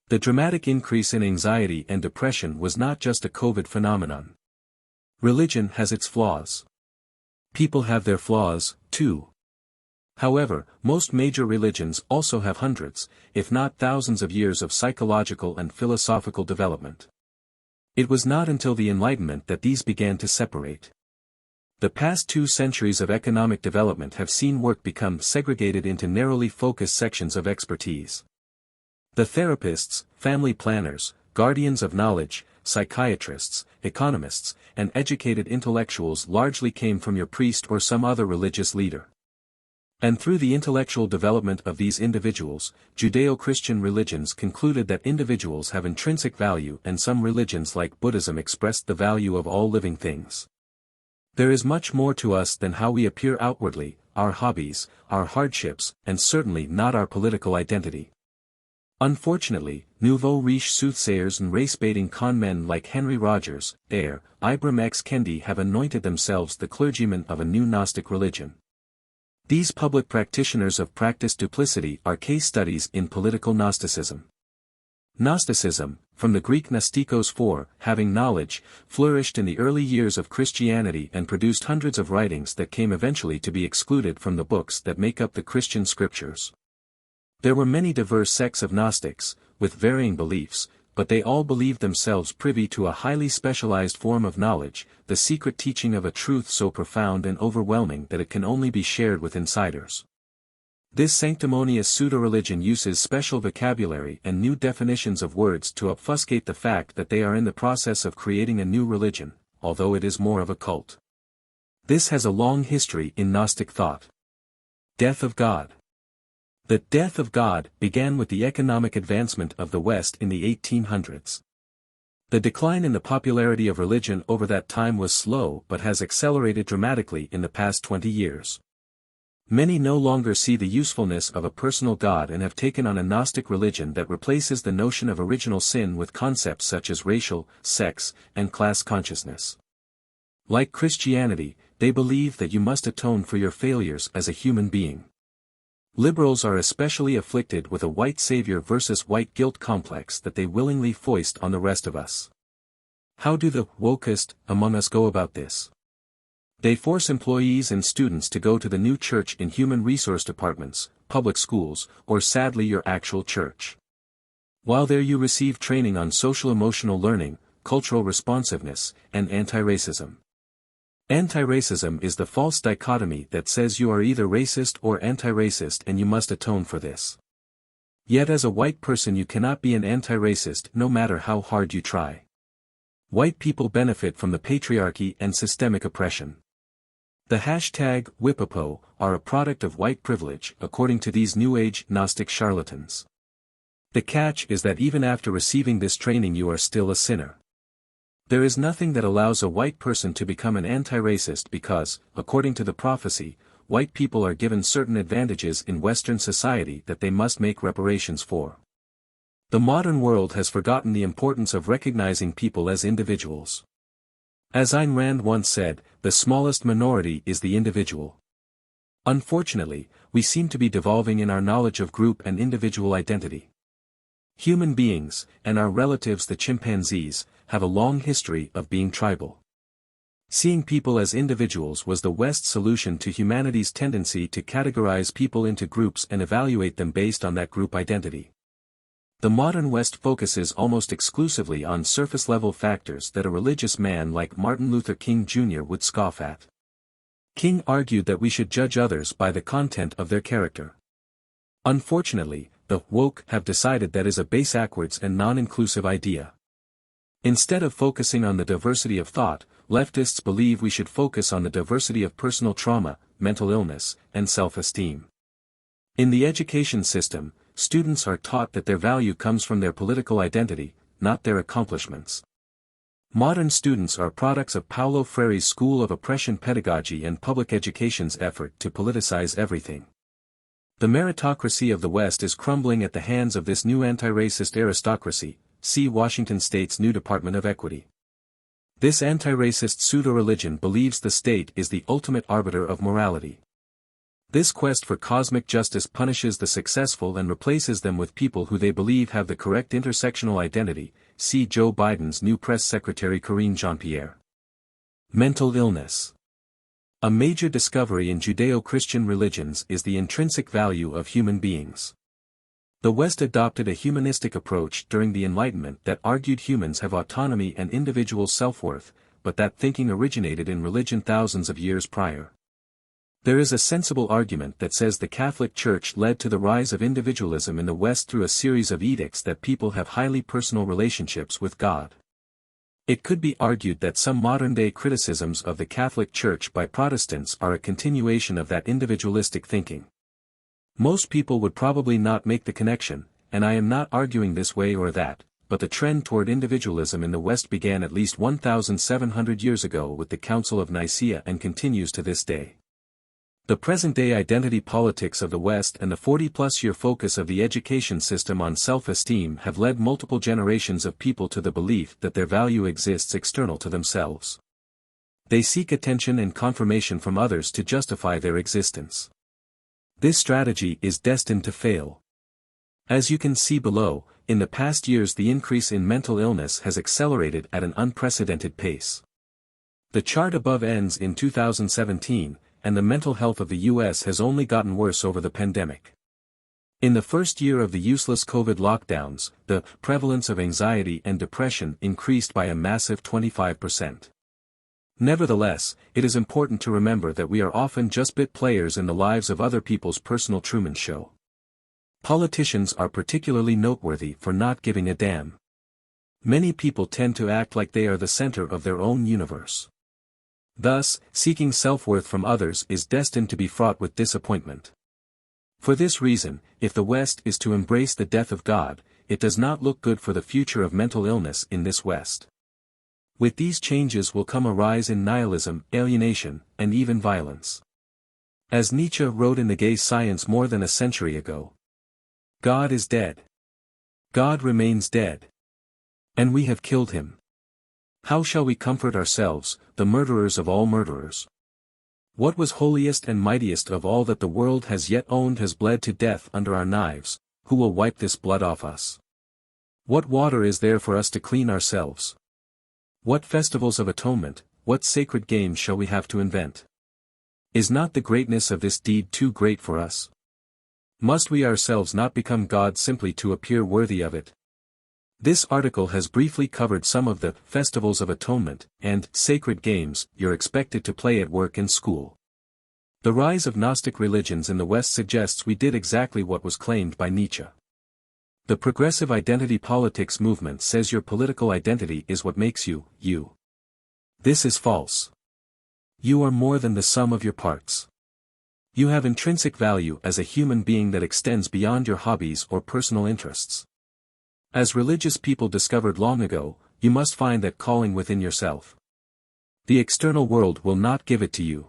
The dramatic increase in anxiety and depression was not just a COVID phenomenon. Religion has its flaws. People have their flaws, too. However, most major religions also have hundreds, if not thousands of years of psychological and philosophical development. It was not until the Enlightenment that these began to separate. The past 2 centuries of economic development have seen work become segregated into narrowly focused sections of expertise. The therapists, family planners, guardians of knowledge, psychiatrists, economists, and educated intellectuals largely came from your priest or some other religious leader. And through the intellectual development of these individuals, Judeo-Christian religions concluded that individuals have intrinsic value, and some religions like Buddhism expressed the value of all living things. There is much more to us than how we appear outwardly, our hobbies, our hardships, and certainly not our political identity. Unfortunately, nouveau riche soothsayers and race-baiting con-men like Henry Rogers, Ibram X. Kendi have anointed themselves the clergymen of a new Gnostic religion. These public practitioners of practiced duplicity are case studies in political Gnosticism. Gnosticism, from the Greek gnostikos for, having knowledge, flourished in the early years of Christianity and produced hundreds of writings that came eventually to be excluded from the books that make up the Christian scriptures. There were many diverse sects of Gnostics, with varying beliefs, but they all believed themselves privy to a highly specialized form of knowledge, the secret teaching of a truth so profound and overwhelming that it can only be shared with insiders. This sanctimonious pseudo-religion uses special vocabulary and new definitions of words to obfuscate the fact that they are in the process of creating a new religion, although it is more of a cult. This has a long history in Gnostic thought. Death of God. The death of God began with the economic advancement of the West in the 1800s. The decline in the popularity of religion over that time was slow but has accelerated dramatically in the past 20 years. Many no longer see the usefulness of a personal God and have taken on a Gnostic religion that replaces the notion of original sin with concepts such as racial, sex, and class consciousness. Like Christianity, they believe that you must atone for your failures as a human being. Liberals are especially afflicted with a white savior versus white guilt complex that they willingly foist on the rest of us. How do the wokest among us go about this? They force employees and students to go to the new church in human resource departments, public schools, or sadly your actual church. While there you receive training on social-emotional learning, cultural responsiveness, and anti-racism. Anti-racism is the false dichotomy that says you are either racist or anti-racist and you must atone for this. Yet as a white person you cannot be an anti-racist no matter how hard you try. White people benefit from the patriarchy and systemic oppression. The hashtag Whippopo are a product of white privilege according to these New Age Gnostic charlatans. The catch is that even after receiving this training you are still a sinner. There is nothing that allows a white person to become an anti-racist because, according to the prophecy, white people are given certain advantages in Western society that they must make reparations for. The modern world has forgotten the importance of recognizing people as individuals. As Ayn Rand once said, the smallest minority is the individual. Unfortunately, we seem to be devolving in our knowledge of group and individual identity. Human beings, and our relatives the chimpanzees, have a long history of being tribal. Seeing people as individuals was the West's solution to humanity's tendency to categorize people into groups and evaluate them based on that group identity. The modern West focuses almost exclusively on surface-level factors that a religious man like Martin Luther King Jr. would scoff at. King argued that we should judge others by the content of their character. Unfortunately, the woke have decided that is a backwards and non-inclusive idea. Instead of focusing on the diversity of thought, leftists believe we should focus on the diversity of personal trauma, mental illness, and self-esteem. In the education system, students are taught that their value comes from their political identity, not their accomplishments. Modern students are products of Paulo Freire's school of oppression pedagogy and public education's effort to politicize everything. The meritocracy of the West is crumbling at the hands of this new anti-racist aristocracy. See Washington State's new Department of Equity. This anti-racist pseudo-religion believes the state is the ultimate arbiter of morality. This quest for cosmic justice punishes the successful and replaces them with people who they believe have the correct intersectional identity. See Joe Biden's new press secretary Karine Jean-Pierre. Mental illness. A major discovery in Judeo-Christian religions is the intrinsic value of human beings. The West adopted a humanistic approach during the Enlightenment that argued humans have autonomy and individual self-worth, but that thinking originated in religion thousands of years prior. There is a sensible argument that says the Catholic Church led to the rise of individualism in the West through a series of edicts that people have highly personal relationships with God. It could be argued that some modern-day criticisms of the Catholic Church by Protestants are a continuation of that individualistic thinking. Most people would probably not make the connection, and I am not arguing this way or that, but the trend toward individualism in the West began at least 1,700 years ago with the Council of Nicaea and continues to this day. The present-day identity politics of the West and the 40-plus-year focus of the education system on self-esteem have led multiple generations of people to the belief that their value exists external to themselves. They seek attention and confirmation from others to justify their existence. This strategy is destined to fail. As you can see below, in the past years the increase in mental illness has accelerated at an unprecedented pace. The chart above ends in 2017, and the mental health of the U.S. has only gotten worse over the pandemic. In the first year of the useless COVID lockdowns, the prevalence of anxiety and depression increased by a massive 25%. Nevertheless, it is important to remember that we are often just bit players in the lives of other people's personal Truman Show. Politicians are particularly noteworthy for not giving a damn. Many people tend to act like they are the center of their own universe. Thus, seeking self-worth from others is destined to be fraught with disappointment. For this reason, if the West is to embrace the death of God, it does not look good for the future of mental illness in this West. With these changes will come a rise in nihilism, alienation, and even violence. As Nietzsche wrote in The Gay Science more than a century ago, God is dead. God remains dead. And we have killed him. How shall we comfort ourselves, the murderers of all murderers? What was holiest and mightiest of all that the world has yet owned has bled to death under our knives, who will wipe this blood off us? What water is there for us to clean ourselves? What festivals of atonement, what sacred games shall we have to invent? Is not the greatness of this deed too great for us? Must we ourselves not become God simply to appear worthy of it? This article has briefly covered some of the festivals of atonement and sacred games you're expected to play at work and school. The rise of Gnostic religions in the West suggests we did exactly what was claimed by Nietzsche. The progressive identity politics movement says your political identity is what makes you, you. This is false. You are more than the sum of your parts. You have intrinsic value as a human being that extends beyond your hobbies or personal interests. As religious people discovered long ago, you must find that calling within yourself. The external world will not give it to you.